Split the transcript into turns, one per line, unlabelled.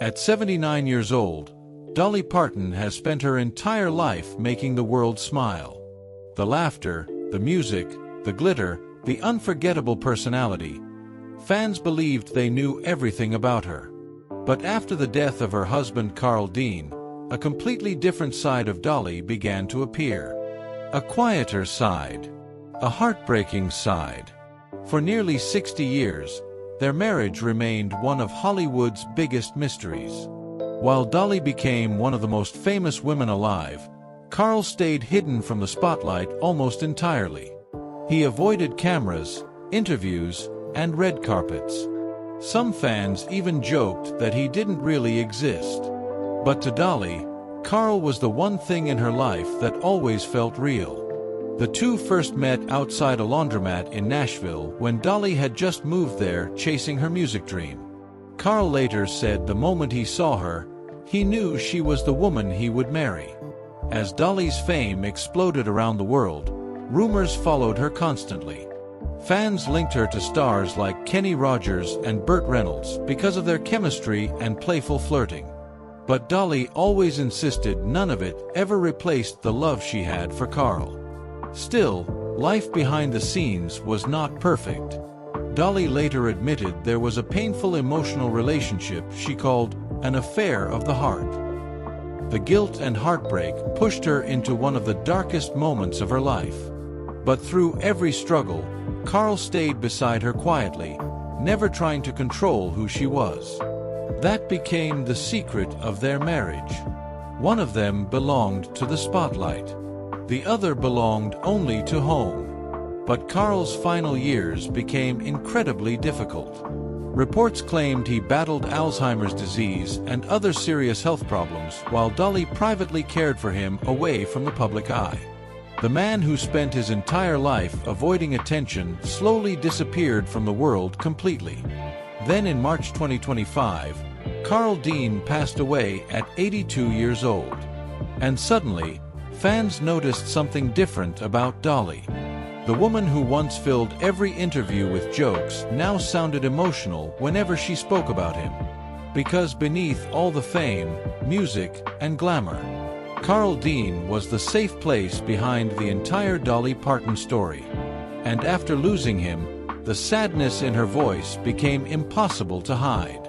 At 79 years old, Dolly Parton has spent her entire life making the world smile. The laughter, the music, the glitter, the unforgettable personality. Fans believed they knew everything about her. But after the death of her husband Carl Dean, a completely different side of Dolly began to appear. A quieter side. A heartbreaking side. For nearly 60 years, their marriage remained one of Hollywood's biggest mysteries. While Dolly became one of the most famous women alive, Carl stayed hidden from the spotlight almost entirely. He avoided cameras, interviews, and red carpets. Some fans even joked that he didn't really exist. But to Dolly, Carl was the one thing in her life that always felt real. The two first met outside a laundromat in Nashville when Dolly had just moved there chasing her music dream. Carl later said the moment he saw her, he knew she was the woman he would marry. As Dolly's fame exploded around the world, rumors followed her constantly. Fans linked her to stars like Kenny Rogers and Burt Reynolds because of their chemistry and playful flirting. But Dolly always insisted none of it ever replaced the love she had for Carl. Still, life behind the scenes was not perfect. Dolly later admitted there was a painful emotional relationship she called an affair of the heart. The guilt and heartbreak pushed her into one of the darkest moments of her life. But through every struggle, Carl stayed beside her quietly, never trying to control who she was. That became the secret of their marriage. One of them belonged to the spotlight. The other belonged only to home. But Carl's final years became incredibly difficult. Reports claimed he battled Alzheimer's disease and other serious health problems while Dolly privately cared for him away from the public eye. The man who spent his entire life avoiding attention slowly disappeared from the world completely. Then in March 2025, Carl Dean passed away at 82 years old. And suddenly, fans noticed something different about Dolly. The woman who once filled every interview with jokes now sounded emotional whenever she spoke about him. Because beneath all the fame, music, and glamour, Carl Dean was the safe place behind the entire Dolly Parton story. And after losing him, the sadness in her voice became impossible to hide.